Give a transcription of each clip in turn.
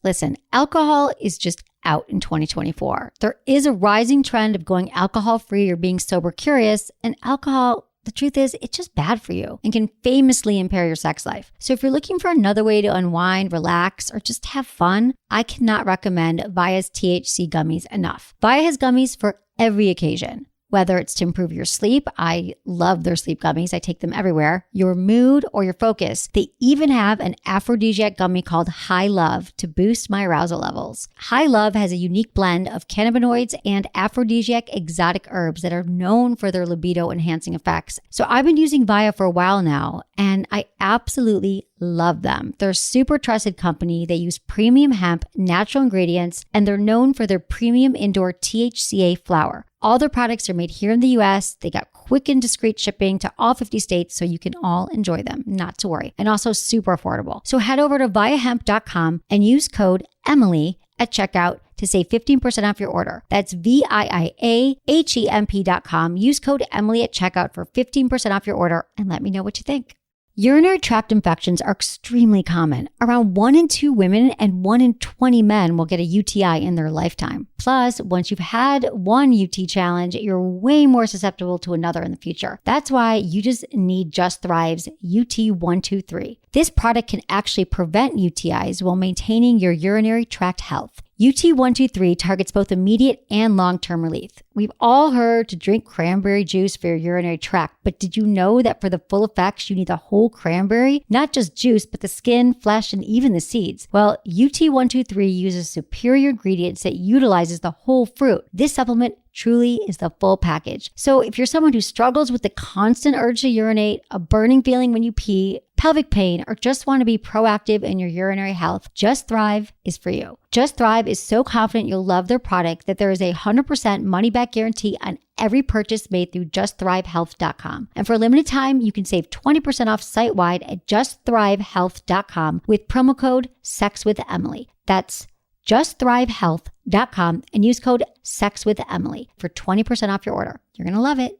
Listen, alcohol is just out in 2024. There is a rising trend of going alcohol-free or being sober curious, and alcohol, the truth is, it's just bad for you and can famously impair your sex life. So if you're looking for another way to unwind, relax, or just have fun, I cannot recommend Via's THC gummies enough. Via has gummies for every occasion. Whether it's to improve your sleep, I love their sleep gummies. I take them everywhere. Your mood or your focus. They even have an aphrodisiac gummy called High Love to boost my arousal levels. High Love has a unique blend of cannabinoids and aphrodisiac exotic herbs that are known for their libido enhancing effects. So I've been using Via for a while now, and I absolutely love them. They're a super trusted company. They use premium hemp, natural ingredients, and they're known for their premium indoor THCA flower. All their products are made here in the US. They got quick and discreet shipping to all 50 states, so you can all enjoy them, not to worry. And also super affordable. So head over to viahemp.com and use code Emily at checkout to save 15% off your order. That's VIIAHEMP.com. Use code Emily at checkout for 15% off your order and let me know what you think. Urinary tract infections are extremely common. Around 1 in 2 women and 1 in 20 men will get a UTI in their lifetime. Plus, once you've had one UT challenge, you're way more susceptible to another in the future. That's why you just need Just Thrive's UT123. This product can actually prevent UTIs while maintaining your urinary tract health. UT123 targets both immediate and long-term relief. We've all heard to drink cranberry juice for your urinary tract, but did you know that for the full effects, you need the whole cranberry? Not just juice, but the skin, flesh, and even the seeds. Well, UT123 uses superior ingredients that utilizes the whole fruit. This supplement truly is the full package. So if you're someone who struggles with the constant urge to urinate, a burning feeling when you pee, pelvic pain, or just want to be proactive in your urinary health, Just Thrive is for you. Just Thrive is so confident you'll love their product that there is a 100% money-back guarantee on every purchase made through justthrivehealth.com. And for a limited time, you can save 20% off site-wide at justthrivehealth.com with promo code SEXWithEmily. That's justthrivehealth.com and use code SEXWithEmily for 20% off your order. You're going to love it.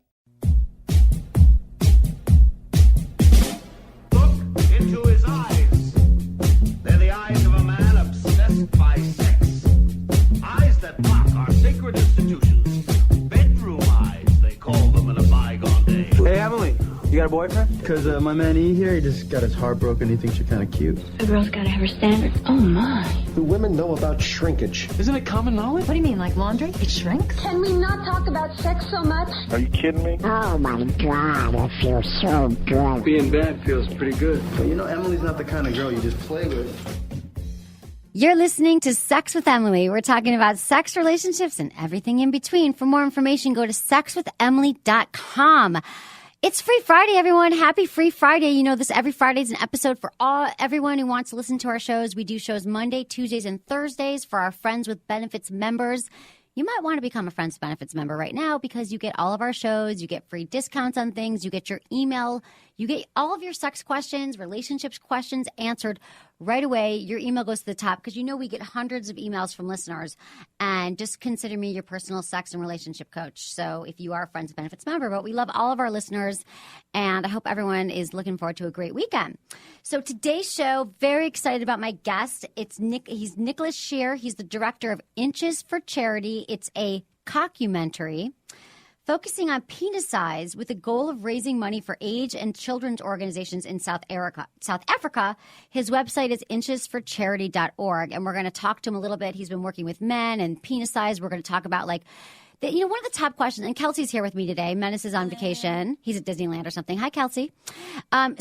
Look into his eyes. They're the eyes of a man obsessed by sex. Eyes that mock our sacred institutions. Bedroom eyes, they call them in a bygone day. Hey, Emily, you got a boyfriend? Because my man E here, he just got his heart broken. He thinks you're kind of cute. A girl's got to have her standards. Oh, my. Do women know about shrinkage? Isn't it common knowledge? What do you mean, like laundry? It shrinks? Can we not talk about sex so much? Are you kidding me? Oh my God, I feel so good. Being bad feels pretty good. But you know, Emily's not the kind of girl you just play with. You're listening to Sex with Emily. We're talking about sex, relationships, and everything in between. For more information, go to sexwithemily.com. It's Free Friday, everyone. Happy Free Friday. You know, this every Friday is an episode for everyone who wants to listen to our shows. We do shows Monday, Tuesdays, and Thursdays for our Friends with Benefits members. You might want to become a Friends with Benefits member right now because you get all of our shows, you get free discounts on things, you get your email, you get all of your sex questions, relationships questions answered right away. Your email goes to the top because you know we get hundreds of emails from listeners, and just consider me your personal sex and relationship coach. So if you are a Friends with Benefits member, but we love all of our listeners, and I hope everyone is looking forward to a great weekend. So today's show, very excited about my guest. He's Nicholas Sher. He's the director of Inches for Charity. It's a cockumentary focusing on penis size with the goal of raising money for age and children's organizations in South Africa. His website is inchesforcharity.org, and we're going to talk to him a little bit. He's been working with men and penis size. We're going to talk about one of the top questions, and Kelsey's here with me today. Menace is on vacation. He's at Disneyland or something. Hi, Kelsey. And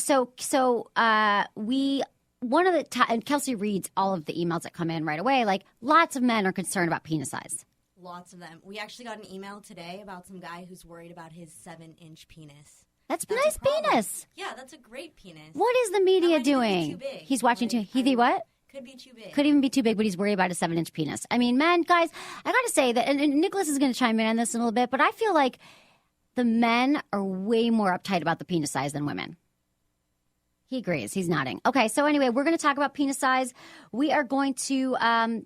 Kelsey reads all of the emails that come in right away. Like, lots of men are concerned about penis size. Lots of them. We actually got an email today about some guy who's worried about his 7-inch penis. That's a nice penis. Yeah, that's a great penis. What is the media doing? Too big. He's watching too. What? Could be too big. Could even be too big, but he's worried about a 7-inch penis. I mean, men, guys, I got to say that, and Nicholas is going to chime in on this in a little bit, but I feel like the men are way more uptight about the penis size than women. He agrees. He's nodding. Okay, so anyway, we're going to talk about penis size. We are going to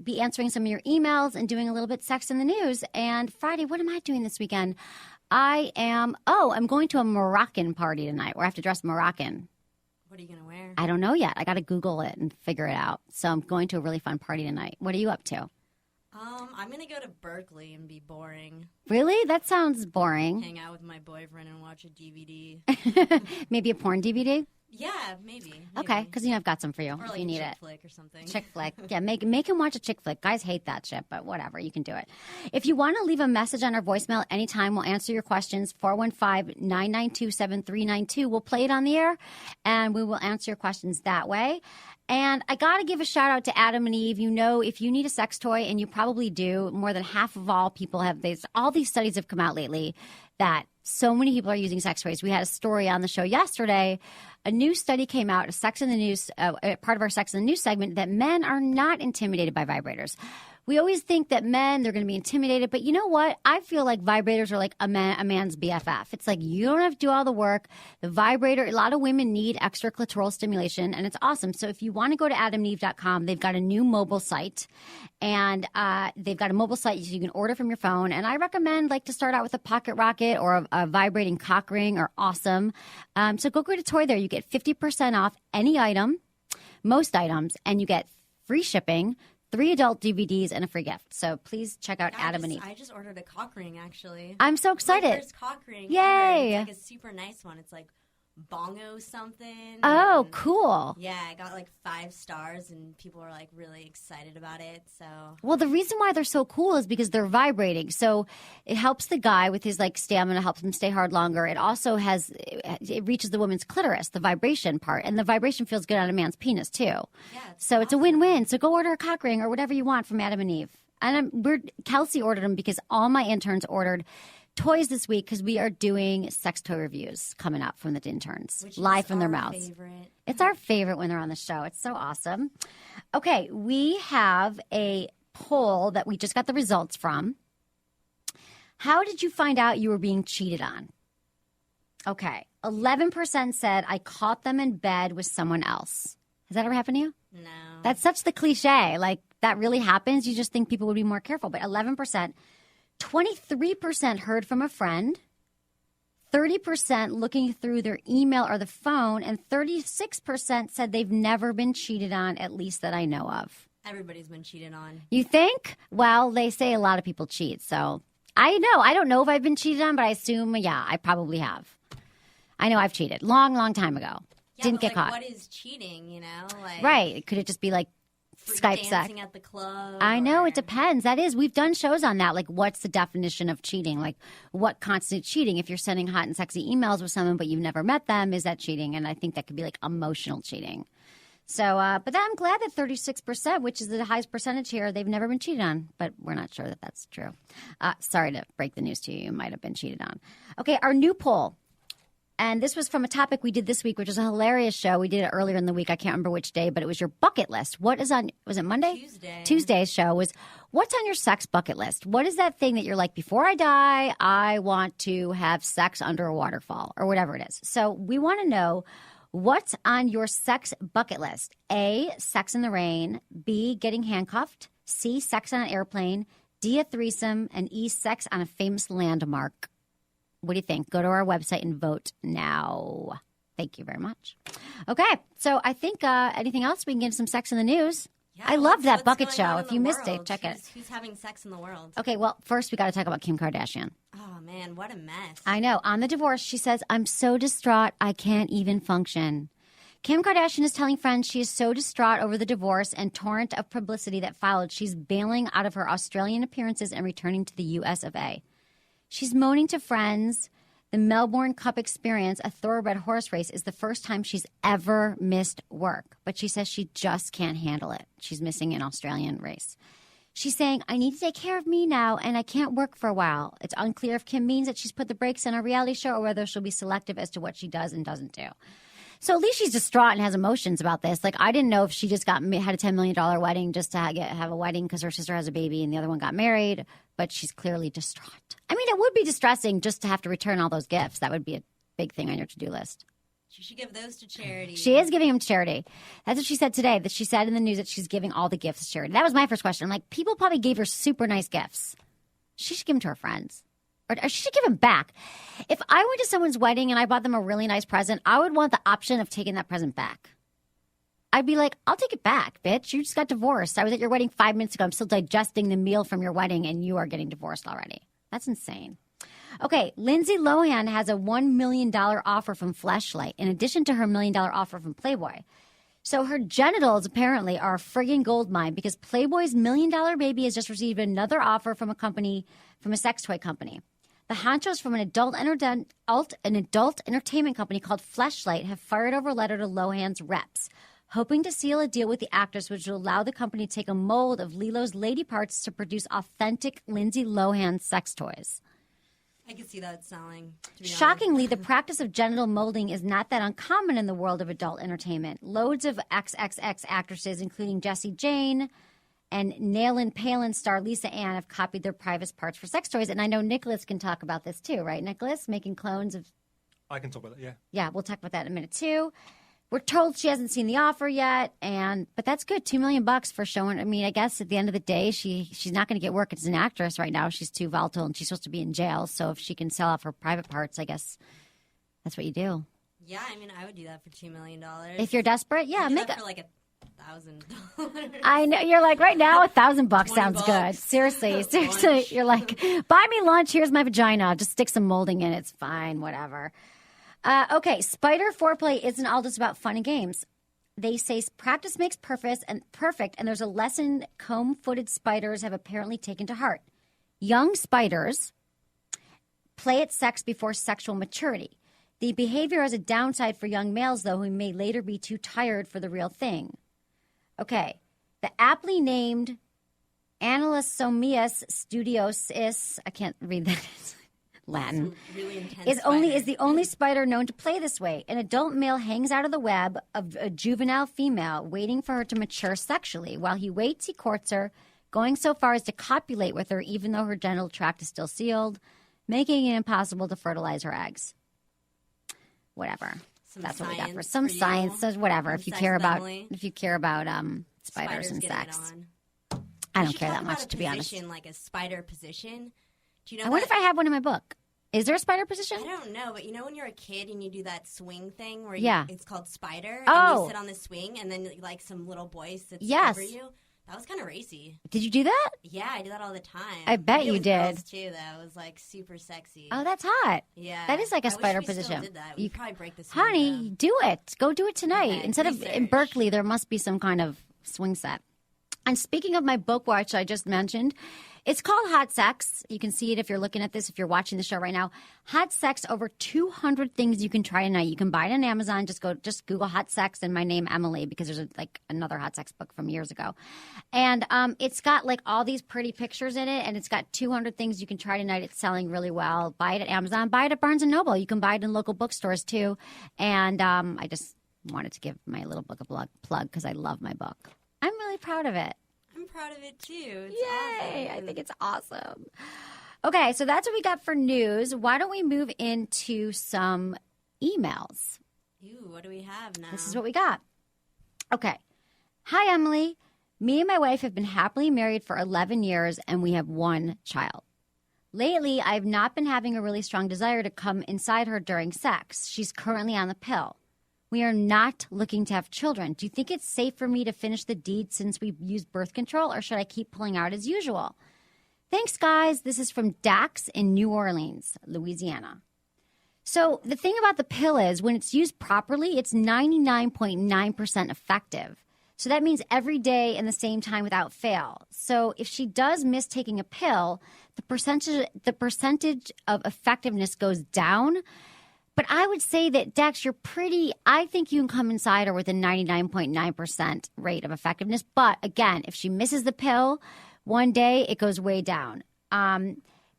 be answering some of your emails and doing a little bit sex in the news. And Friday, what am I doing this weekend? I'm going to a Moroccan party tonight where I have to dress Moroccan. What are you going to wear? I don't know yet. I got to Google it and figure it out. So I'm going to a really fun party tonight. What are you up to? I'm going to go to Berkeley and be boring. Really? That sounds boring. Hang out with my boyfriend and watch a DVD. Maybe a porn DVD? Yeah, maybe. Okay, because I've got some for you Or if like you a need chick it. flick or something. Chick flick. Yeah, make him watch a chick flick. Guys hate that shit, but whatever. You can do it. If you want to leave a message on our voicemail anytime, we'll answer your questions. 415-992-7392. We'll play it on the air, and we will answer your questions that way. And I got to give a shout out to Adam and Eve. You know, if you need a sex toy, and you probably do, more than half of all people have this. All these studies have come out lately that so many people are using sex toys. We had a story on the show yesterday. A new study came out, a Sex in the News, part of our Sex in the News segment, that men are not intimidated by vibrators. We always think that men, they're going to be intimidated. But you know what? I feel like vibrators are like a man's BFF. It's like you don't have to do all the work. The vibrator, a lot of women need extra clitoral stimulation, and it's awesome. So if you want to go to adamandeve.com, they've got a new mobile site. And they've got a mobile site you can order from your phone. And I recommend to start out with a pocket rocket or a vibrating cock ring are awesome. So go get a toy there. You get 50% off any item, most items, and you get free shipping, 3 adult DVDs, and a free gift. So please check out Adam and Eve. I just ordered a cock ring, actually. I'm so excited. My first cock ring. Yay. Ever. It's a super nice one. It's bongo something. Oh, and cool. Yeah, I got 5 stars, and people were really excited about it. So, well, the reason why they're so cool is because they're vibrating. So it helps the guy with his stamina, helps him stay hard longer. It also it reaches the woman's clitoris, the vibration part, and the vibration feels good on a man's penis too. Yeah, so awesome. It's a win-win. So go order a cock ring or whatever you want from Adam and Eve. And Kelsey ordered them because all my interns ordered toys this week because we are doing sex toy reviews coming up from the interns, live from their mouths. Favorite. It's our favorite when they're on the show. It's so awesome. Okay, we have a poll that we just got the results from. How did you find out you were being cheated on? Okay, 11% said I caught them in bed with someone else. Has that ever happened to you? No. That's such the cliche. That really happens. You just think people would be more careful. But 11%. 23% heard from a friend, 30% looking through their email or the phone, and 36% said they've never been cheated on, at least that I know of. Everybody's been cheated on. You think? Well, they say a lot of people cheat, so I don't know if I've been cheated on, but I assume, yeah, I probably have. I know I've cheated. Long time ago. Yeah, Didn't get caught. What is cheating, Right. Could it just be Skype sex? Dancing at the club? I know, it depends. We've done shows on that. What's the definition of cheating? What constitutes cheating? If you're sending hot and sexy emails with someone but you've never met them, is that cheating? And I think that could be emotional cheating. So, but I'm glad that 36%, which is the highest percentage here, they've never been cheated on. But we're not sure that that's true. Sorry to break the news to you. You might have been cheated on. Okay, our new poll. And this was from a topic we did this week, which was a hilarious show. We did it earlier in the week. I can't remember which day, but it was your bucket list. What is on, was it Monday? Tuesday. Tuesday's show was, what's on your sex bucket list? What is that thing that you're like, before I die, I want to have sex under a waterfall or whatever it is. So we want to know what's on your sex bucket list. A, sex in the rain. B, getting handcuffed. C, sex on an airplane. D, a threesome. And E, sex on a famous landmark. What do you think? Go to our website and vote now. Thank you very much. Okay, so I think anything else? We can get some sex in the news. Yeah, I love that what's bucket going show. on in If the you missed world? it, check it. Who's having sex in the world? Okay, well, first we got to talk about Kim Kardashian. Oh, man, what a mess. I know. On the divorce, she says, I'm so distraught, I can't even function. Kim Kardashian is telling friends she is so distraught over the divorce and torrent of publicity that followed. She's bailing out of her Australian appearances and returning to the US of A. She's moaning to friends. The Melbourne Cup Experience, a thoroughbred horse race, is the first time she's ever missed work. But she says she just can't handle it. She's missing an Australian race. She's saying, I need to take care of me now, and I can't work for a while. It's unclear if Kim means that she's put the brakes on a reality show or whether she'll be selective as to what she does and doesn't do. So at least she's distraught and has emotions about this. I didn't know if she just had a $10 million wedding just to have a wedding because her sister has a baby and the other one got married. But she's clearly distraught. I mean, it would be distressing just to have to return all those gifts. That would be a big thing on your to-do list. She should give those to charity. She is giving them to charity. That's what she said today, that she said in the news that she's giving all the gifts to charity. That was my first question. People probably gave her super nice gifts. She should give them to her friends. Or she should give them back. If I went to someone's wedding and I bought them a really nice present, I would want the option of taking that present back. I'd be like, I'll take it back, bitch. You just got divorced. I was at your wedding 5 minutes ago. I'm still digesting the meal from your wedding, and you are getting divorced already. That's insane. Okay, Lindsay Lohan has a $1 million offer from Fleshlight, in addition to her $1 million offer from Playboy. So her genitals apparently are a friggin' gold mine because Playboy's $1 million baby has just received another offer from a sex toy company. The honchos from an adult entertainment company called Fleshlight have fired over a letter to Lohan's reps, hoping to seal a deal with the actress which will allow the company to take a mold of Lilo's lady parts to produce authentic Lindsay Lohan sex toys. I can see that selling. Shockingly, the practice of genital molding is not that uncommon in the world of adult entertainment. Loads of XXX actresses, including Jessie Jane and Nailin Palin star Lisa Ann, have copied their private parts for sex toys. And I know Nicholas can talk about this too, right, Nicholas? Making clones of... I can talk about that, yeah. Yeah, we'll talk about that in a minute too. We're told she hasn't seen the offer yet, but that's good. $2 million for showing. I mean, I guess at the end of the day, she's not going to get work as an actress right now. She's too volatile, and she's supposed to be in jail. So if she can sell off her private parts, I guess that's what you do. Yeah, I mean, I would do that for $2 million. If you're desperate, yeah, I'd do make that it for like $1,000. I know you're like right now. $1,000 sounds good. Seriously, you're like, buy me lunch. Here's my vagina. Just stick some molding in. It's fine. Whatever. Okay, spider foreplay isn't all just about fun and games. They say practice makes perfect, and there's a lesson comb-footed spiders have apparently taken to heart. Young spiders play at sex before sexual maturity. The behavior has a downside for young males, though, who may later be too tired for the real thing. Okay, the aptly named Anosomias studiosus, I can't read that. Latin, really intense is the only spider known to play this way. An adult male hangs out of the web of a juvenile female, waiting for her to mature sexually. While he waits, he courts her, going so far as to copulate with her, even though her genital tract is still sealed, making it impossible to fertilize her eggs. Whatever. That's what we got for some science. So whatever. If you care about spiders and sex, I don't care that much, to be honest. Like a spider position. Do you know? I wonder if I have one in my book. Is there a spider position? I don't know, but you know when you're a kid and you do that swing thing where it's called spider, and you sit on the swing, and then like some little boy sits over you. That was kind of racy. Did you do that? Yeah, I do that all the time. I bet you did. Girls too, though. It was like super sexy. Oh, that's hot. Yeah, that is like a spider wish we position. Still did that. We'd probably break this. Honey, do it. Go do it tonight. Okay, Instead of in Berkeley, there must be some kind of swing set. And speaking of my book, which I just mentioned, it's called Hot Sex. You can see it if you're looking at this, if you're watching the show right now. Hot Sex, over 200 things you can try tonight. You can buy it on Amazon. Just Google Hot Sex and my name, Emily, because there's another Hot Sex book from years ago. And it's got like all these pretty pictures in it, and it's got 200 things you can try tonight. It's selling really well. Buy it at Amazon. Buy it at Barnes & Noble. You can buy it in local bookstores too. And I just wanted to give my little book a plug because I love my book. I'm really proud of it. I'm proud of it too. It's Yay! awesome. I think it's awesome. Okay, so that's what we got for news. Why don't we move into some emails? Ooh, what do we have now? This is what we got. Okay. Hi, Emily. Me and my wife have been happily married for 11 years, and we have one child. Lately, I've not been having a really strong desire to come inside her during sex. She's currently on the pill. We are not looking to have children. Do you think it's safe for me to finish the deed since we use birth control, or should I keep pulling out as usual? Thanks, guys. This is from Dax in New Orleans, Louisiana. So the thing about the pill is when it's used properly, it's 99.9% effective. So that means every day and the same time without fail. So if she does miss taking a pill, the percentage of effectiveness goes down. But I would say that, Dax, I think you can come inside her with a 99.9% rate of effectiveness. But again, if she misses the pill one day, it goes way down.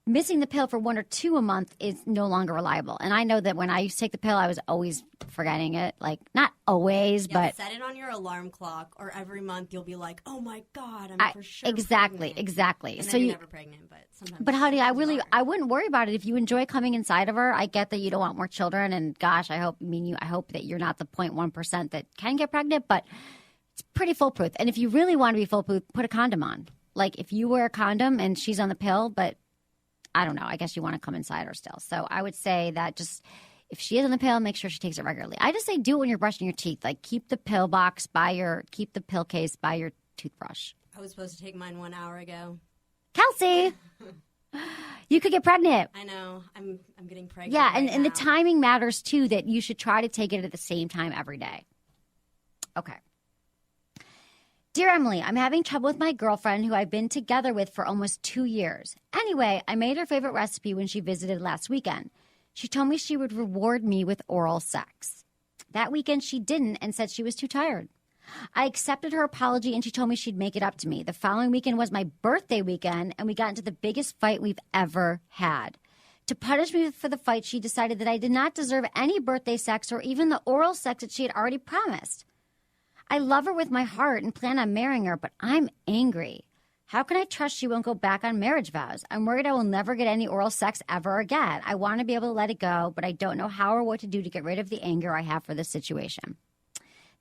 Missing the pill for 1 or 2 a month is no longer reliable. And I know that when I used to take the pill, I was always forgetting it. Like, not always, but... set it on your alarm clock, or every month you'll be like, oh my God, I'm for sure Exactly. pregnant. And so you're never pregnant, but sometimes... But honey, I wouldn't worry about it. If you enjoy coming inside of her, I get that you don't want more children. And gosh, I hope that you're not the 0.1% that can get pregnant, but it's pretty foolproof. And if you really want to be foolproof, put a condom on. Like, if you wear a condom and she's on the pill, but... I don't know. I guess you want to come inside her still. So I would say that just if she is on the pill, make sure she takes it regularly. I just say do it when you're brushing your teeth. Like keep the pill keep the pill case by your toothbrush. I was supposed to take mine 1 hour ago. Kelsey, you could get pregnant. I know. I'm getting pregnant. Yeah, right and the now. timing matters too, that you should try to take it at the same time every day. Okay. Dear Emily, I'm having trouble with my girlfriend who I've been together with for almost 2 years. Anyway, I made her favorite recipe when she visited last weekend. She told me she would reward me with oral sex. That weekend she didn't and said she was too tired. I accepted her apology and she told me she'd make it up to me. The following weekend was my birthday weekend and we got into the biggest fight we've ever had. To punish me for the fight, she decided that I did not deserve any birthday sex or even the oral sex that she had already promised. I love her with my heart and plan on marrying her, but I'm angry. How can I trust she won't go back on marriage vows? I'm worried I will never get any oral sex ever again. I want to be able to let it go, but I don't know how or what to do to get rid of the anger I have for this situation.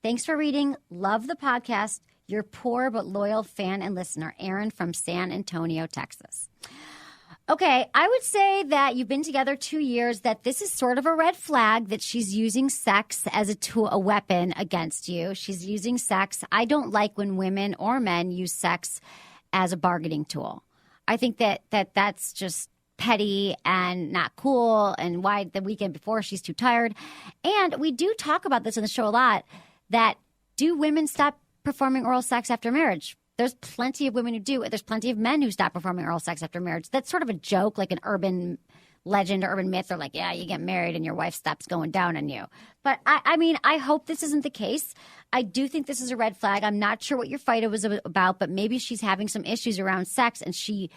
Thanks for reading. Love the podcast. Your poor but loyal fan and listener, Aaron from San Antonio, Texas. Okay, I would say that you've been together 2 years, that this is sort of a red flag that she's using sex as a tool, a weapon against you. She's using sex. I don't like when women or men use sex as a bargaining tool. I think that's just petty and not cool, and why the weekend before she's too tired. And we do talk about this on the show a lot, that do women stop performing oral sex after marriage? There's plenty of women who do. There's plenty of men who stop performing oral sex after marriage. That's sort of a joke, like an urban legend or urban myth. They're like, yeah, you get married and your wife stops going down on you. But I mean, I hope this isn't the case. I do think this is a red flag. I'm not sure what your fight was about, but maybe she's having some issues around sex, and she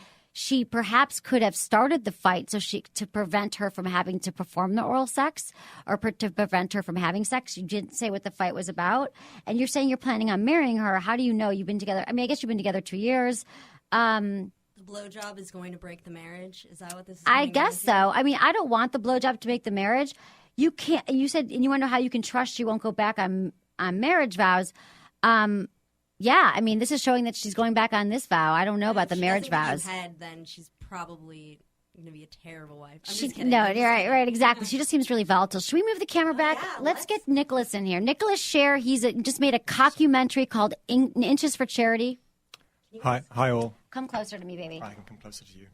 perhaps could have started the fight to prevent her from having to perform the oral sex, or to prevent her from having sex. You didn't say what the fight was about. And you're saying you're planning on marrying her. How do you know you've been together? I mean, I guess you've been together 2 years. The blowjob is going to break the marriage? Is that what this is? I guess so. I mean, I don't want the blowjob to make the marriage. You can't. You said, and you want to know how you can trust she won't go back on marriage vows. Yeah, I mean, this is showing that she's going back on this vow. I don't know about the marriage vows. Then she's probably going to be a terrible wife. I'm just kidding. No, you're right, exactly. She just seems really volatile. Should we move the camera back? Yeah, let's get Nicholas in here. Nicholas Sher, just made a cockumentary called Inches for Charity. Hi all. Come closer to me, baby. I can come closer to you.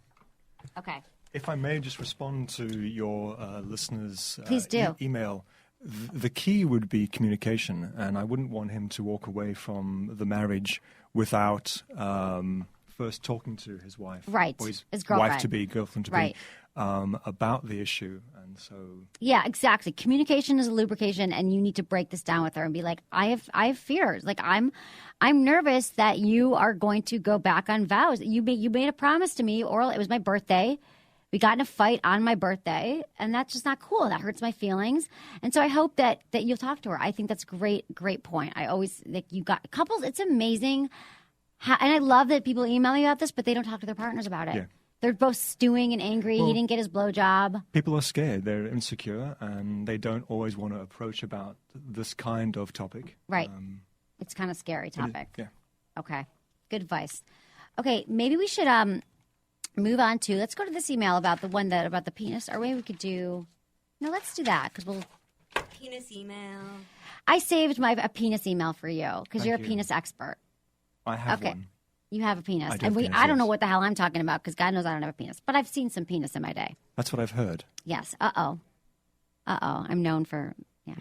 Okay. If I may just respond to your listeners' Please do. email. The key would be communication, and I wouldn't want him to walk away from the marriage without first talking to his wife, right? Or his girlfriend. wife-to-be, girlfriend-to-be, about the issue. And so, yeah, exactly. Communication is a lubrication, and you need to break this down with her and be like, I have fears. Like I'm nervous that you are going to go back on vows. You made a promise to me, oral. It was my birthday. We got in a fight on my birthday, and that's just not cool. That hurts my feelings. And so I hope that you'll talk to her. I think that's a great point. I always think you got couples. It's amazing. And I love that people email me about this, but they don't talk to their partners about it. Yeah. They're both stewing and angry. He didn't get his blowjob. People are scared. They're insecure, and they don't always want to approach about this kind of topic. Right. It's kind of scary topic. Yeah. Okay. Good advice. Okay, maybe we should move on to, let's go to this email about the penis. Or maybe we could do, no, let's do that because we'll. Penis email. I saved a penis email for you because you're a penis expert. I have one. You have a penis. Penis, I don't know what the hell I'm talking about because God knows I don't have a penis. But I've seen some penis in my day. That's what I've heard. Yes. Uh-oh. I'm known for, yeah.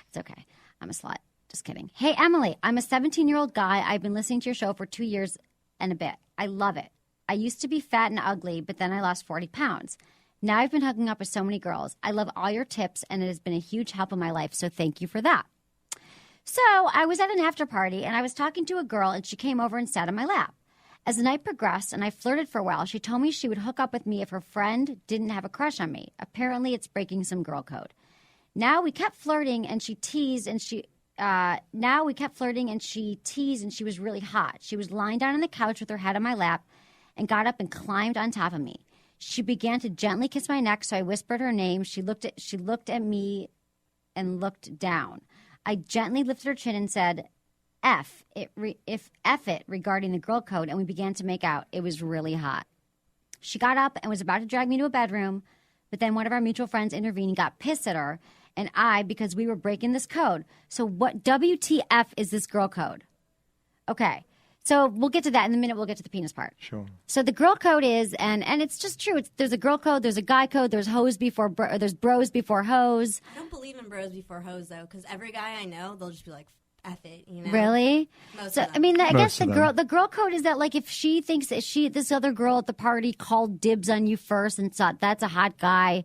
It's okay. I'm a slut. Just kidding. Hey, Emily, I'm a 17-year-old guy. I've been listening to your show for 2 years and a bit. I love it. I used to be fat and ugly, but then I lost 40 pounds. Now I've been hooking up with so many girls. I love all your tips, and it has been a huge help in my life, so thank you for that. So I was at an after party, and I was talking to a girl, and she came over and sat on my lap. As the night progressed, and I flirted for a while, she told me she would hook up with me if her friend didn't have a crush on me. Apparently, it's breaking some girl code. Now we kept flirting, and she teased, and she was really hot. She was lying down on the couch with her head on my lap, and got up and climbed on top of me. She began to gently kiss my neck, so I whispered her name. She looked at me and looked down. I gently lifted her chin and said, F it regarding the girl code, and we began to make out. It was really hot. She got up and was about to drag me to a bedroom, but then one of our mutual friends intervened and got pissed at her and I because we were breaking this code. So what WTF is this girl code? Okay. So we'll get to that in a minute. We'll get to the penis part. Sure. So the girl code is, and it's just true. There's a girl code, there's a guy code, there's hoes before, there's bros before hoes. I don't believe in bros before hoes though, because every guy I know, they'll just be like, F it, you know? Really? Most So of them. I mean, I guess Most of the girl code is that like if she thinks that this other girl at the party called dibs on you first and thought that's a hot guy,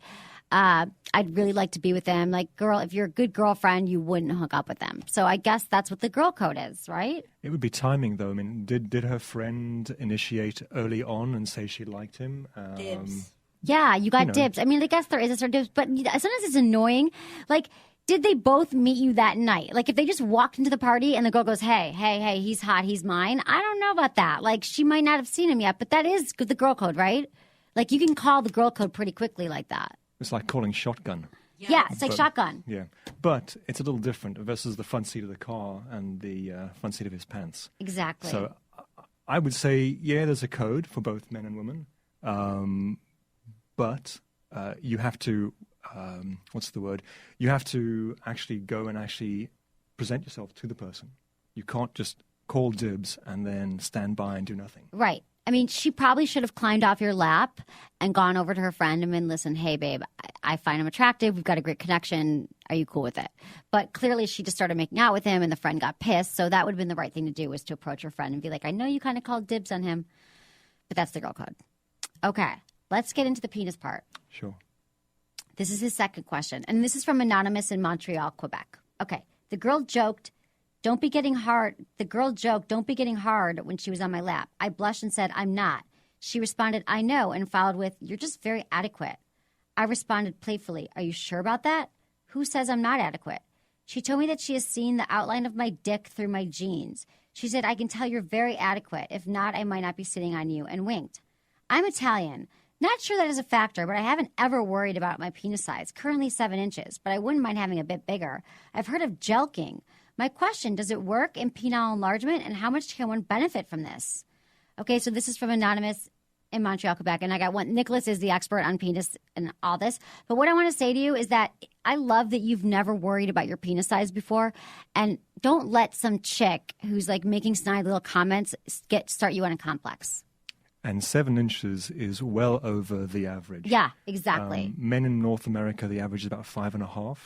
I'd really like to be with them. Like, girl, if you're a good girlfriend, you wouldn't hook up with them. So I guess that's what the girl code is, right? It would be timing, though. I mean, did her friend initiate early on and say she liked him? Dibs. Yeah, you got dibs. I mean, I guess there is a sort of dibs, but sometimes it's annoying. Like, did they both meet you that night? Like, if they just walked into the party and the girl goes, hey, he's hot, he's mine. I don't know about that. Like, she might not have seen him yet, but that is the girl code, right? Like, you can call the girl code pretty quickly like that. It's like calling shotgun. Yeah, it's like shotgun. Yeah, but it's a little different versus the front seat of the car and the front seat of his pants. Exactly. So I would say, yeah, there's a code for both men and women, but you have to, what's the word? You have to actually go and actually present yourself to the person. You can't just call dibs and then stand by and do nothing. Right. I mean, she probably should have climbed off your lap and gone over to her friend and been, listen, hey, babe, I find him attractive. We've got a great connection. Are you cool with it? But clearly she just started making out with him and the friend got pissed. So that would have been the right thing to do, was to approach her friend and be like, I know you kind of called dibs on him, but that's the girl code. Okay, let's get into the penis part. Sure. This is his second question. And this is from Anonymous in Montreal, Quebec. Okay, the girl joked, don't be getting hard when she was on my lap. I blushed and said, I'm not. She responded, I know, and followed with, you're just very adequate. I responded playfully, are you sure about that? Who says I'm not adequate? She told me that she has seen the outline of my dick through my jeans. She said, I can tell you're very adequate. If not, I might not be sitting on you, and winked. I'm Italian. Not sure that is a factor, but I haven't ever worried about my penis size, currently 7 inches, but I wouldn't mind having a bit bigger. I've heard of jelqing. My question, does it work in penile enlargement, and how much can one benefit from this? Okay, so this is from Anonymous in Montreal, Quebec, and I got one. Nicholas is the expert on penis and all this. But what I want to say to you is that I love that you've never worried about your penis size before, and don't let some chick who's like making snide little comments start you on a complex. And 7 inches is well over the average. Yeah, exactly. Men in North America, the average is about 5.5.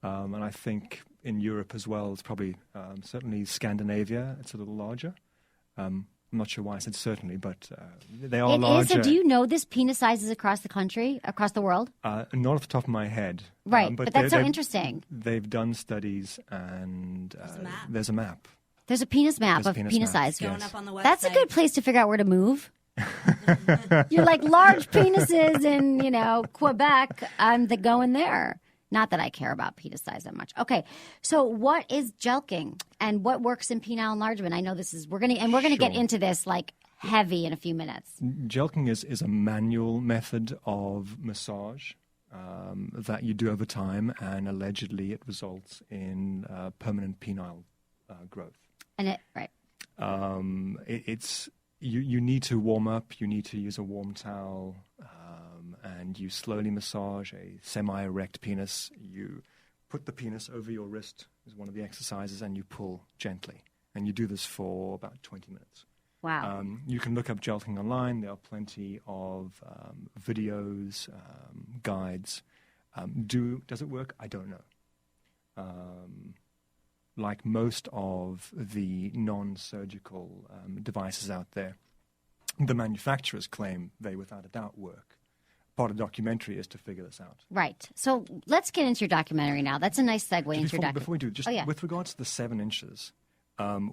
And I think in Europe as well, it's probably certainly Scandinavia, it's a little larger. I'm not sure why I said certainly, but they are larger. It is. So do you know this penis sizes across the country, across the world? Not off the top of my head. Right, but that's so interesting. They've done studies and there's a map. There's a penis map There's a of penis penis map, size. Going up on the website. That's a good place to figure out where to move. You're like, large penises in, Quebec, I'm going there. Not that I care about penis size that much. Okay, so what is jelqing and what works in penile enlargement? I know we're gonna get into this like heavy in a few minutes. Jelqing is a manual method of massage that you do over time, and allegedly it results in permanent penile growth. And It's you need to warm up. You need to use a warm towel. And you slowly massage a semi-erect penis. You put the penis over your wrist is one of the exercises, and you pull gently. And you do this for about 20 minutes. Wow. You can look up jelqing online. There are plenty of videos, guides. Does it work? I don't know. Like most of the non-surgical devices out there, the manufacturers claim they without a doubt work. Part of the documentary is to figure this out. Right. So let's get into your documentary now. That's a nice segue into your documentary. Before we do, just with regards to the 7 inches,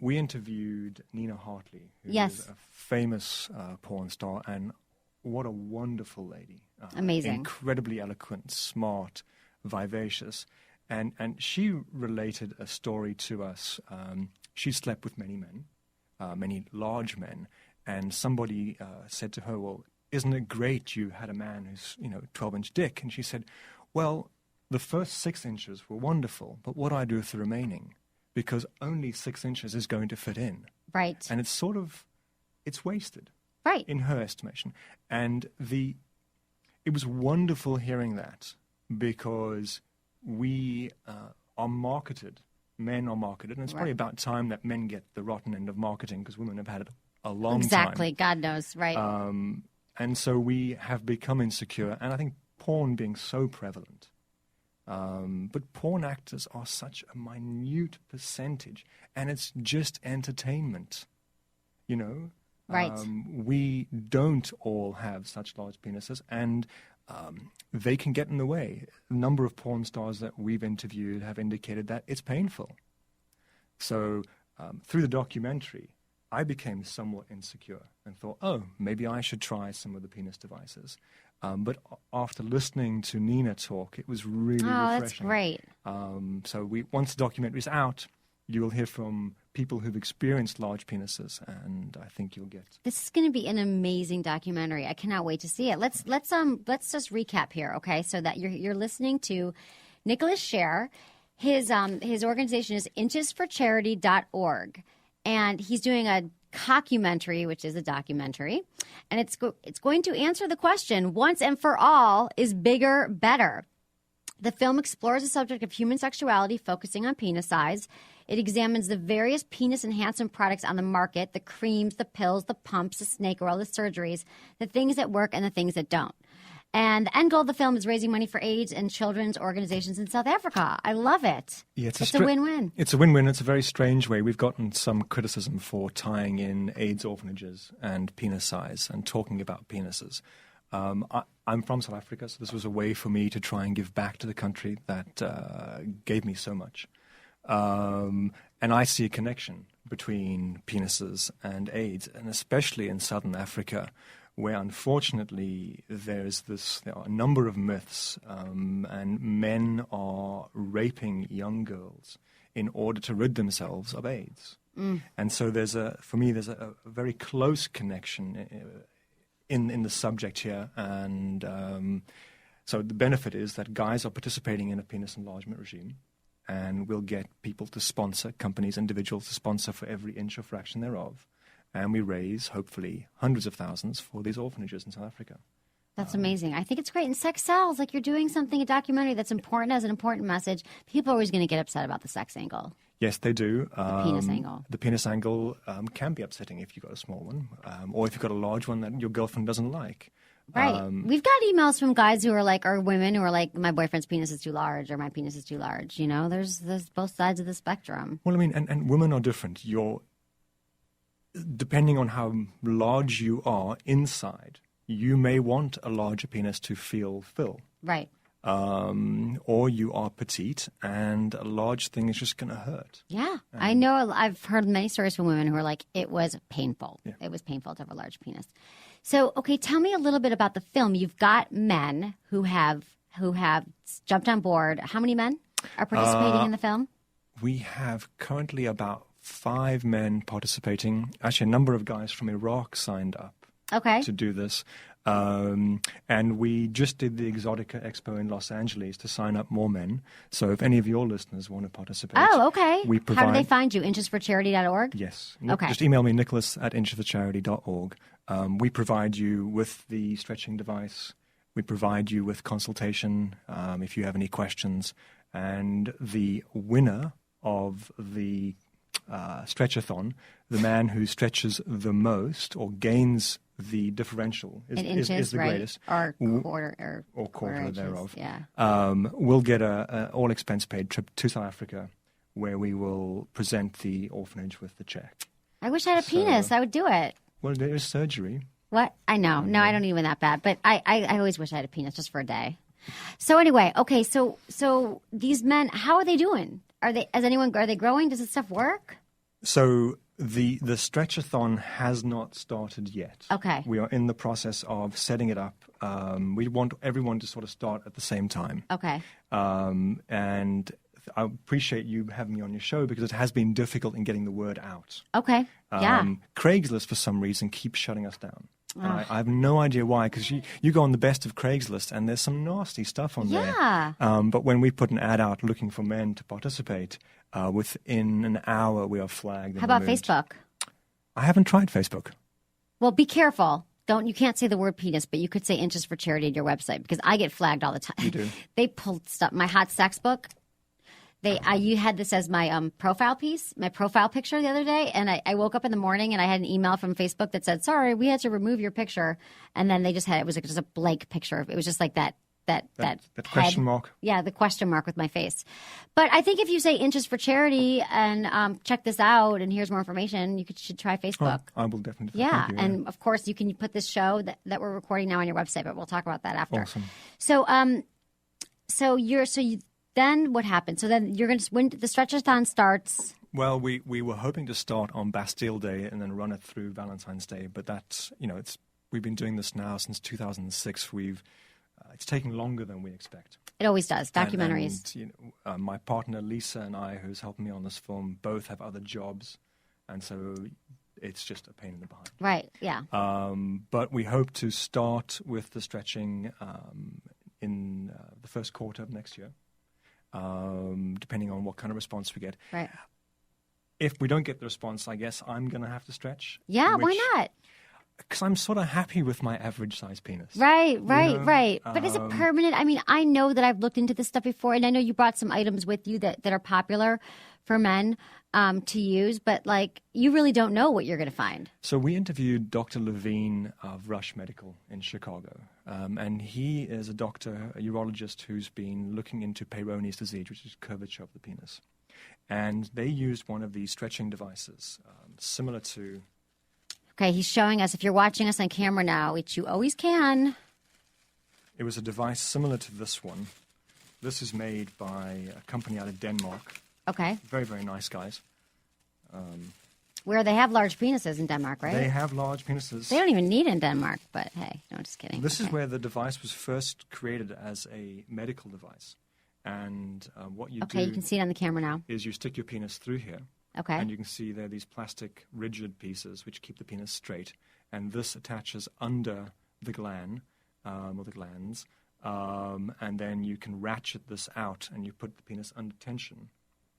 we interviewed Nina Hartley, who is a famous porn star, and what a wonderful lady. Amazing. Incredibly eloquent, smart, vivacious. And she related a story to us. She slept with many men, many large men, and somebody said to her, well, isn't it great you had a man who's, 12-inch dick? And she said, well, the first 6 inches were wonderful, but what do I do with the remaining? Because only 6 inches is going to fit in. Right. And it's wasted. Right. In her estimation. And it was wonderful hearing that, because we are marketed. Men are marketed. And it's probably about time that men get the rotten end of marketing, because women have had it a long time. Exactly. God knows. Right. And so we have become insecure. And I think porn being so prevalent. But porn actors are such a minute percentage. And it's just entertainment. You know? Right. We don't all have such large penises, and they can get in the way. A number of porn stars that we've interviewed have indicated that it's painful. So through the documentary, I became somewhat insecure and thought, oh, maybe I should try some of the penis devices. But after listening to Nina talk, it was really refreshing. That's great. So once the documentary is out, you will hear from people who've experienced large penises, and I think you'll get. This is going to be an amazing documentary. I cannot wait to see it. Let's just recap here, okay? So that you're listening to Nicholas Sher. His organization is inchesforcharity.org, and he's doing a cockumentary, which is a documentary, and it's going to answer the question: once and for all, is bigger better? The film explores the subject of human sexuality, focusing on penis size. It examines the various penis enhancement products on the market, the creams, the pills, the pumps, the snake oil, the surgeries, the things that work and the things that don't. And the end goal of the film is raising money for AIDS and children's organizations in South Africa. I love it. Yeah, it's a win-win. It's a win-win. It's a very strange way. We've gotten some criticism for tying in AIDS orphanages and penis size and talking about penises. I'm from South Africa, so this was a way for me to try and give back to the country that gave me so much. And I see a connection between penises and AIDS, and especially in Southern Africa, where unfortunately there are a number of myths, and men are raping young girls in order to rid themselves of AIDS. And so for me, there's a very close connection in the subject here, and so the benefit is that guys are participating in a penis enlargement regime, and we'll get people to sponsor, companies, individuals to sponsor for every inch or fraction thereof, and we raise, hopefully, hundreds of thousands for these orphanages in South Africa. That's amazing. I think it's great. And sex sells. Like, you're doing a documentary that's important, as an important message. People are always going to get upset about the sex angle. Yes, they do. The penis angle. The penis angle can be upsetting if you've got a small one, or if you've got a large one that your girlfriend doesn't like. Right. We've got emails from guys who are like, or women who are like, my boyfriend's penis is too large, or my penis is too large. You know, there's both sides of the spectrum. Well, I mean, and women are different. Depending on how large you are inside, you may want a larger penis to feel fill. Right. Or you are petite, and a large thing is just going to hurt. Yeah. I know. I've heard many stories from women who are like, it was painful. Yeah. It was painful to have a large penis. So, okay, tell me a little bit about the film. You've got men who have jumped on board. How many men are participating in the film? We have currently about 5 men participating. Actually, a number of guys from Iraq signed up to do this. And we just did the Exotica Expo in Los Angeles to sign up more men. So if any of your listeners want to participate. Oh, okay. How do they find you? Inchesforcharity.org? Yes. Okay. Just email me, nicholas@inchesforcharity.org. We provide you with the stretching device. We provide you with consultation if you have any questions. And the winner of the stretchathon, the man who stretches the most or gains the differential is the greatest. Or quarter thereof. Yeah. We'll get a all expense paid trip to South Africa, where we will present the orphanage with the check. I wish I had a penis. I would do it. Well, there is surgery. What? I know. No, I don't need one that bad. But I always wish I had a penis just for a day. So anyway, okay. So these men, how are they doing? Are they growing? Does this stuff work? So the stretchathon has not started yet. Okay. We are in the process of setting it up. We want everyone to sort of start at the same time. Okay. And I appreciate you having me on your show, because it has been difficult in getting the word out. Okay. Yeah. Craigslist, for some reason, keeps shutting us down. I have no idea why, because you go on the best of Craigslist and there's some nasty stuff on there. Yeah. But when we put an ad out looking for men to participate, within an hour we are flagged. How about Facebook? I haven't tried Facebook. Well, be careful. You can't say the word penis, but you could say inches for charity at your website because I get flagged all the time. You do. They pulled stuff. My hot sex book. You had this as my profile piece, my profile picture the other day, and I woke up in the morning and I had an email from Facebook that said, "Sorry, we had to remove your picture," and then they just had it was like just a blank picture. It was just like that question mark. Yeah, the question mark with my face. But I think if you say inches for charity and check this out and here's more information, you should try Facebook. I will definitely. Yeah, Thank you, and of course you can put this show that we're recording now on your website, but we'll talk about that after. Awesome. Then what happened? So then you're going to when the stretchathon starts. Well, we were hoping to start on Bastille Day and then run it through Valentine's Day, but that's we've been doing this now since 2006. It's taking longer than we expect. It always does. Documentaries. And my partner Lisa and I, who's helping me on this film, both have other jobs, and so it's just a pain in the behind. Right. Yeah. But we hope to start with the stretching in the first quarter of next year, depending on what kind of response we get. Right. If we don't get the response, I guess I'm going to have to stretch. Yeah. Why not? Because I'm sort of happy with my average size penis. Right. But is it permanent? I mean, I know that I've looked into this stuff before, and I know you brought some items with you that are popular for men to use, but you really don't know what you're going to find. So we interviewed Dr. Levine of Rush Medical in Chicago, and he is a doctor, a urologist who's been looking into Peyronie's disease, which is curvature of the penis. And they used one of these stretching devices, similar to... Okay, he's showing us, if you're watching us on camera now, which you always can. It was a device similar to this one. This is made by a company out of Denmark. Okay. Very, very nice guys. Where they have large penises in Denmark, right? They have large penises. They don't even need it in Denmark, but hey, no, I'm just kidding. This is where the device was first created as a medical device. And what you do... Okay, you can see it on the camera now. ...is you stick your penis through here. Okay. And you can see there are these plastic rigid pieces which keep the penis straight. And this attaches under the gland, or the glands. And then you can ratchet this out and you put the penis under tension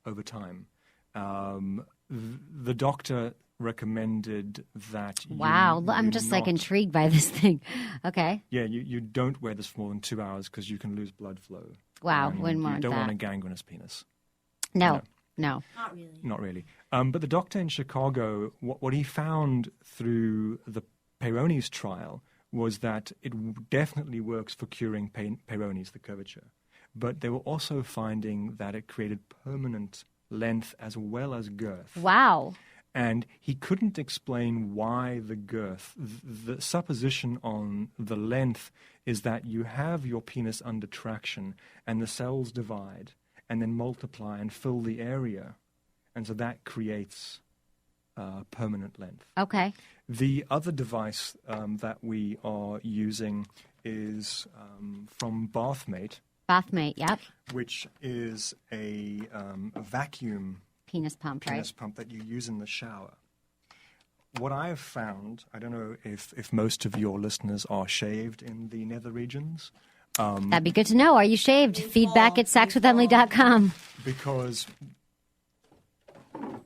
over time. The doctor recommended that I'm just intrigued by this thing. Okay. Yeah, you don't wear this for more than 2 hours because you can lose blood flow. Wow, wouldn't want that. You don't want a gangrenous penis. No. Not really. But the doctor in Chicago, what he found through the Peyronie's trial was that it definitely works for curing Peyronie's, the curvature. But they were also finding that it created permanent length as well as girth. Wow. And he couldn't explain why the girth. The supposition on the length is that you have your penis under traction and the cells divide and then multiply and fill the area. And so that creates permanent length. Okay. The other device that we are using is from Bathmate. Bathmate, yep. Which is a vacuum penis pump, right? Penis pump that you use in the shower. What I have found, I don't know if most of your listeners are shaved in the nether regions. That'd be good to know. Are you shaved? Feedback at sexwithemily.com. Because,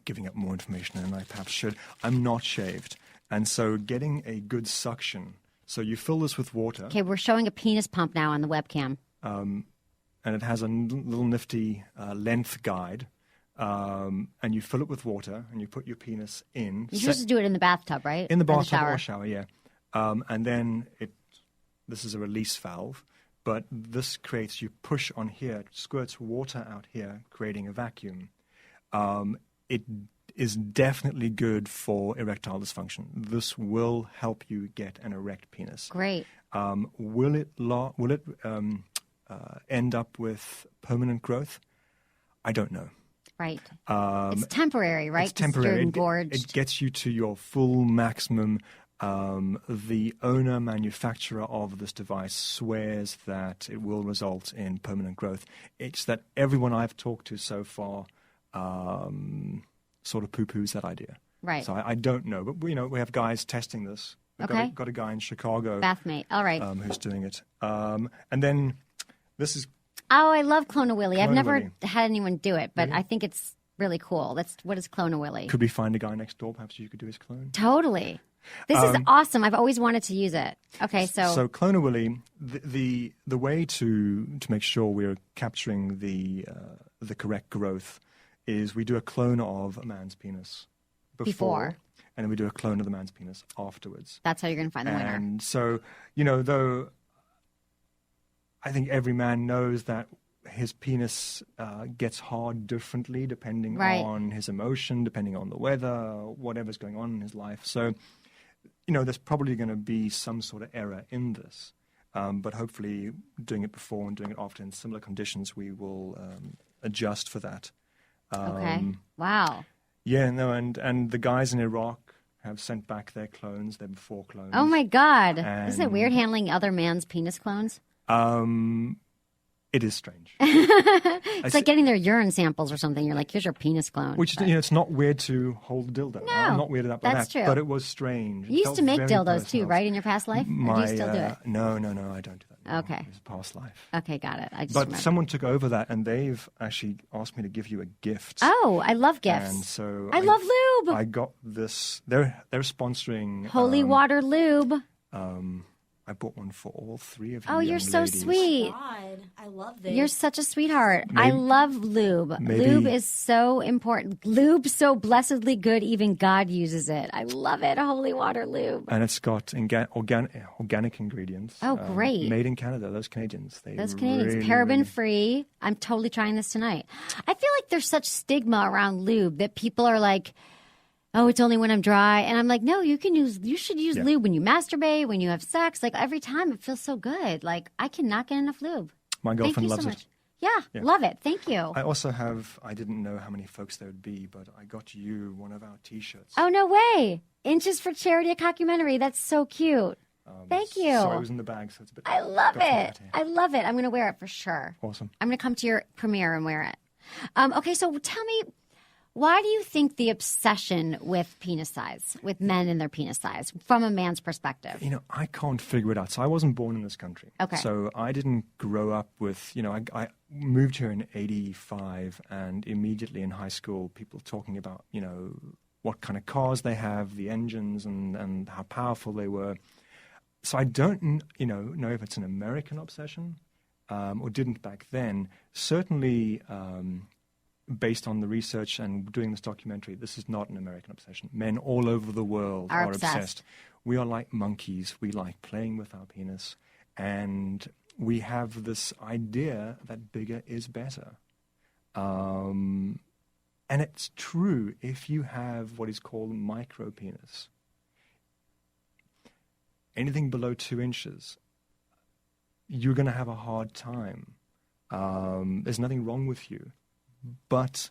giving up more information than I perhaps should, I'm not shaved. And so getting a good suction. So you fill this with water. Okay, we're showing a penis pump now on the webcam. And it has a little nifty length guide. And you fill it with water and you put your penis in. You're supposed to do it in the bathtub, right? In the bathtub or shower, yeah. And then this is a release valve. But this creates, you push on here, it squirts water out here, creating a vacuum. It is definitely good for erectile dysfunction. This will help you get an erect penis. Great. Will it end up with permanent growth? I don't know. Right. It's temporary, right? It's temporary. It gets you to your full maximum. The owner, manufacturer of this device swears that it will result in permanent growth. It's that everyone I've talked to so far sort of poo-poos that idea. Right. So I don't know. But, we have guys testing this. We've got a guy in Chicago. Bathmate. All right. Who's doing it. And then this is... Oh, I love Clone-A-Willy. I've never had anyone do it, but I think it's really cool. What is Clone-A-Willy? Could we find a guy next door? Perhaps you could do his clone? Totally. This is awesome. I've always wanted to use it. Okay, so Clone a Willy, the way to make sure we're capturing the correct growth is we do a clone of a man's penis before. And then we do a clone of the man's penis afterwards. That's how you're going to find the winner. And so, though I think every man knows that his penis gets hard differently depending on his emotion, depending on the weather, whatever's going on in his life. So, there's probably going to be some sort of error in this. But hopefully doing it before and doing it after in similar conditions, we will adjust for that. Okay. Wow. Yeah, no, and the guys in Iraq have sent back their clones, their before clones. Oh my God! Isn't it weird handling other man's penis clones? It is strange. It's like getting their urine samples or something. You're like, here's your penis clone. Which it's not weird to hold a dildo. No, I'm not weirded out by that's that. true. But it was strange. You used to make dildos too, right, in your past life? Or do you still do it? No, I don't do that. No. Okay. It was a past life. Okay, got it. But someone took over that, and they've actually asked me to give you a gift. Oh, I love gifts. And so I love lube. I got this. They're sponsoring Holy Water Lube. I bought one for all three of you. Oh, you're so ladies. sweet. God, I love this. You're such a sweetheart. I love lube. Lube is so important. Lube so blessedly good, even God uses it. I love it. Holy Water Lube. And it's got organic ingredients. Oh, great. Made in Canada. Those Canadians. Really, paraben free. I'm totally trying this tonight. I feel like there's such stigma around lube that people are like, oh, it's only when I'm dry. And I'm like, no, you should use lube when you masturbate, when you have sex. Like every time it feels so good. Like I cannot get enough lube. My girlfriend loves so it. much. Yeah, love it. Thank you. I also I didn't know how many folks there would be, but I got you one of our T-shirts. Oh, no way. Inches for Charity, a cockumentary. That's so cute. Thank you. So it was in the bag, so it's a bit... I love it. I love it. I'm going to wear it for sure. Awesome. I'm going to come to your premiere and wear it. Okay, so tell me, why do you think the obsession with penis size, with men and their penis size, from a man's perspective? I can't figure it out. So I wasn't born in this country. Okay. So I didn't grow up with, I moved here in 85, and immediately in high school, people talking about, what kind of cars they have, the engines, and how powerful they were. So I don't, know if it's an American obsession or didn't back then. Certainly... based on the research and doing this documentary, this is not an American obsession. Men all over the world are obsessed. We are like monkeys. We like playing with our penis. And we have this idea that bigger is better. And it's true if you have what is called micro penis. Anything below 2 inches, you're going to have a hard time. There's nothing wrong with you. But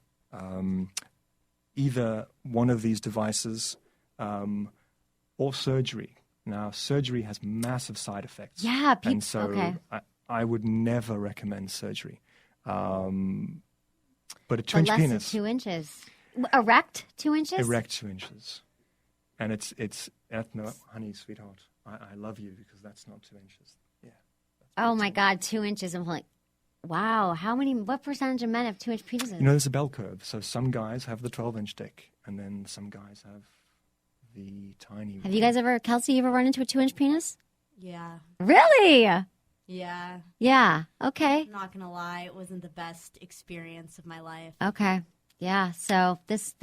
either one of these devices or surgery. Now, surgery has massive side effects. Yeah, and so I would never recommend surgery. But a 2-inch less penis. Than 2 inches. Erect 2 inches? Erect 2 inches. And it's no, honey, sweetheart, I love you because that's not 2 inches. Yeah. Oh my God, 2 inches. I'm like, wow, what percentage of men have 2-inch penises? There's a bell curve. So some guys have the 12-inch dick, and then some guys have the tiny. Have you guys Kelsey, you ever run into a 2-inch penis? Yeah. Really? Yeah. Yeah. Okay. I'm not gonna lie, it wasn't the best experience of my life. Okay. Yeah. So this,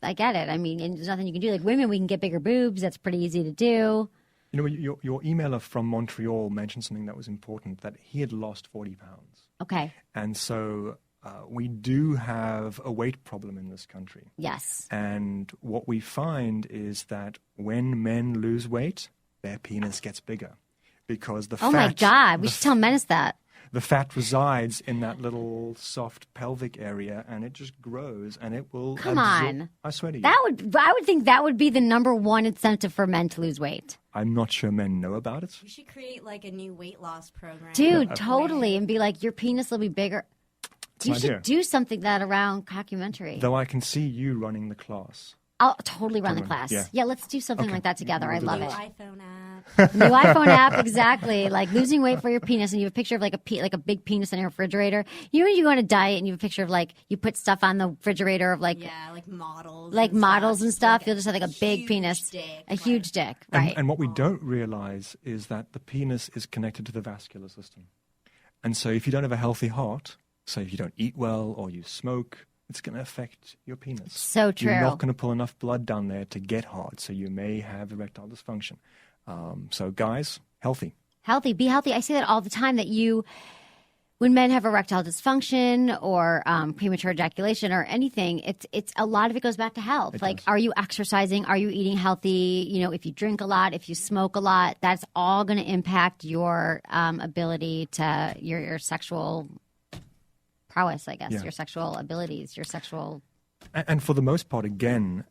I get it. I mean, and there's nothing you can do. Like women, we can get bigger boobs. That's pretty easy to do. Your emailer from Montreal mentioned something that was important, that he had lost 40 pounds. Okay. And so we do have a weight problem in this country. Yes. And what we find is that when men lose weight, their penis gets bigger. Because the fat... Oh, my God. We should tell Menace that. The fat resides in that little soft pelvic area, and it just grows, and it will... Come on. I swear to you. I would think that would be the number one incentive for men to lose weight. I'm not sure men know about it. We should create like a new weight loss program. Dude, totally. And be like, your penis will be bigger. You should do something that around cockumentary. Though I can see you running the class. I'll totally run the class. Yeah, let's do something like that together. I love it. iPhone app. New iPhone app, exactly. Like losing weight for your penis, and you have a picture of like a big penis on your refrigerator. You know, when you go on a diet and you have a picture of like you put stuff on the refrigerator of like models and stuff. You'll just have like a big penis, huge dick, right? And what we don't realize is that the penis is connected to the vascular system, and so if you don't have a healthy heart, so if you don't eat well or you smoke, it's going to affect your penis. So true. You're not going to pull enough blood down there to get hard, so you may have erectile dysfunction. So guys, healthy. Be healthy. I say that all the time, that when men have erectile dysfunction or premature ejaculation or anything, it's a lot of it goes back to health. Are you exercising? Are you eating healthy? You know, if you drink a lot, if you smoke a lot, that's all going to impact your ability to your sexual prowess, I guess, your sexual abilities, your sexual... And for the most part, again,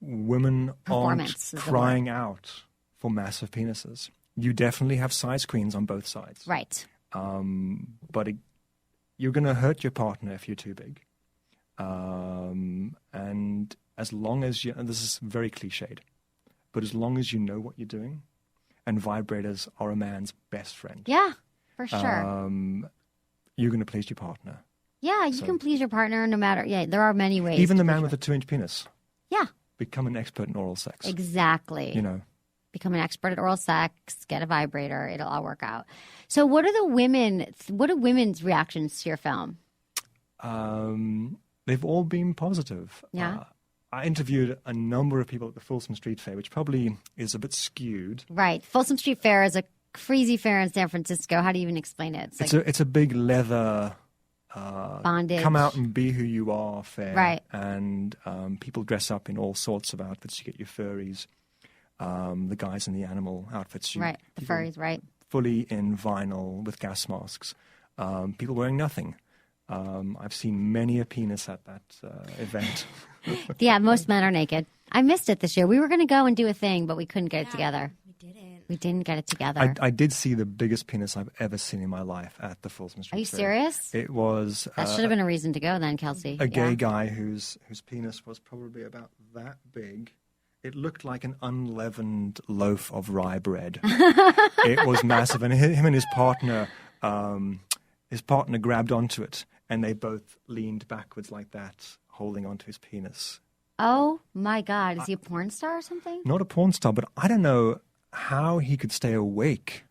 women aren't crying out for massive penises. You definitely have size queens on both sides. Right. But you're going to hurt your partner if you're too big. And as long as and this is very cliched, but as long as you know what you're doing, and vibrators are a man's best friend. Yeah, for sure. You're going to please your partner. Yeah, you can please your partner no matter... Yeah, there are many ways. Even the man with a 2-inch penis. Yeah. Become an expert in oral sex. Exactly. You know. Become an expert at oral sex, get a vibrator, it'll all work out. So what are women's reactions to your film? They've all been positive. Yeah. I interviewed a number of people at the Folsom Street Fair, which probably is a bit skewed. Right. Folsom Street Fair is a crazy fair in San Francisco. How do you even explain it? It's a big leather bondage, come out and be who you are fair. Right. And people dress up in all sorts of outfits. You get your furries, the guys in the animal outfits. Right, the furries, right. Fully in vinyl with gas masks. People wearing nothing. I've seen many a penis at that event. Yeah, most men are naked. I missed it this year. We were going to go and do a thing, but we couldn't get it together. We didn't get it together. I did see the biggest penis I've ever seen in my life at the Folsom Street Fair. Are you serious? It was... That should have been a reason to go then, Kelsey. A gay guy whose penis was probably about that big. It looked like an unleavened loaf of rye bread. It was massive. And him and his partner grabbed onto it, and they both leaned backwards like that, holding onto his penis. Oh, my God. Is he a porn star or something? Not a porn star, but I don't know how he could stay awake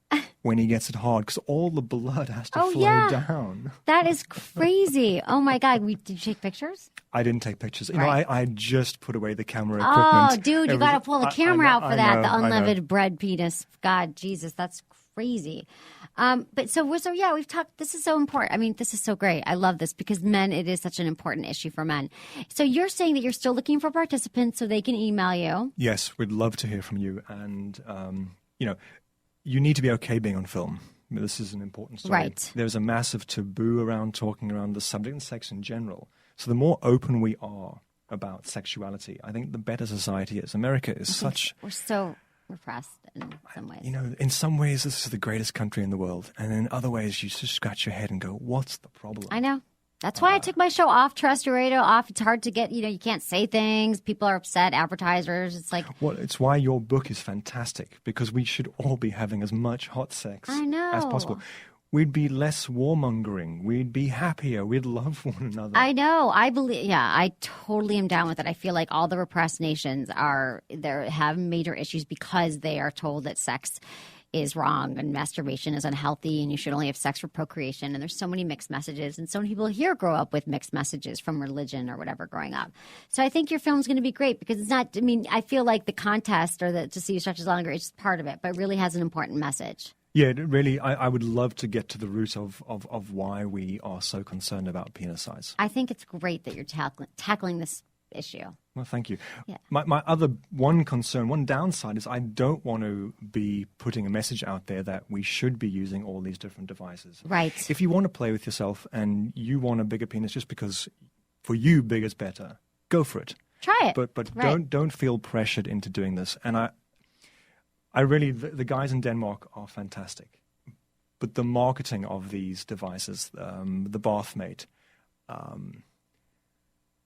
when he gets it hard, because all the blood has to flow down. That is crazy. Oh, my God. Did you take pictures? I didn't take pictures. You know, I just put away the camera equipment. Oh, dude, you got to pull the camera out for that. The unleavened bread penis. God, Jesus, that's crazy. But we've talked. This is so important. I mean, this is so great. I love this because men, it is such an important issue for men. So you're saying that you're still looking for participants so they can email you. Yes, we'd love to hear from you. And, you need to be okay being on film. I mean, this is an important story. Right. There's a massive taboo around talking around the subject and sex in general. So the more open we are about sexuality, I think the better society is. America is we're so repressed in some ways. You know, in some ways, this is the greatest country in the world. And in other ways, you just scratch your head and go, what's the problem? I know. That's why I took my show off, terrestrial radio off. It's hard to get, you can't say things. People are upset, advertisers. It's like... Well, it's why your book is fantastic, because we should all be having as much hot sex as possible. We'd be less warmongering. We'd be happier. We'd love one another. I know. I totally am down with it. I feel like all the repressed nations have major issues because they are told that sex is wrong and masturbation is unhealthy and you should only have sex for procreation. And there's so many mixed messages. And so many people here grow up with mixed messages from religion or whatever growing up. So I think your film's going to be great because it's not, I feel like the contest or to see who stretches longer is just part of it, but it really has an important message. Yeah, really, I would love to get to the root of why we are so concerned about penis size. I think it's great that you're tackling this issue. Well, thank you. Yeah. My other one downside is I don't want to be putting a message out there that we should be using all these different devices. Right. If you want to play with yourself and you want a bigger penis just because for you big is better, go for it. Try it. But don't feel pressured into doing this. And I really, the guys in Denmark are fantastic. But the marketing of these devices, the Bathmate,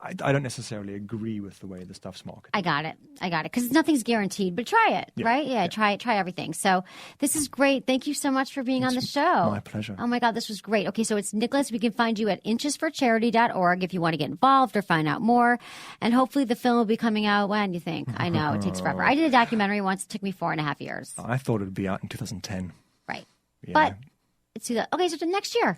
I don't necessarily agree with the way the stuff's marketed. I got it. Because nothing's guaranteed, but try it, right? Yeah, try everything. So this is great. Thank you so much for being on the show. My pleasure. Oh my God, this was great. Okay, so it's Nicholas. We can find you at inchesforcharity.org if you want to get involved or find out more. And hopefully the film will be coming out when, you think? I know, it takes forever. I did a documentary once. It took me 4.5 years. I thought it would be out in 2010. Right. Yeah. But it's okay, so to next year.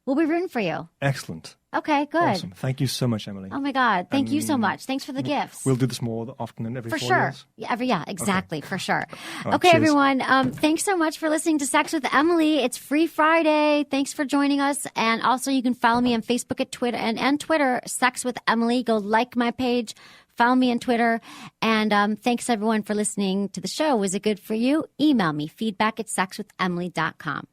We'll be rooting for you. Excellent. Okay, good. Awesome. Thank you so much, Emily. Oh my God. Thank you so much. Thanks for the gifts. We'll do this more often than every 4 years. Yeah, exactly. Okay. For sure. Right, okay, cheers. everyone. Thanks so much for listening to Sex with Emily. It's Free Friday. Thanks for joining us. And also you can follow me on Facebook at Twitter and Twitter, Sex with Emily. Go like my page. Follow me on Twitter. And thanks everyone for listening to the show. Was it good for you? Email me feedback@sexwithemily.com.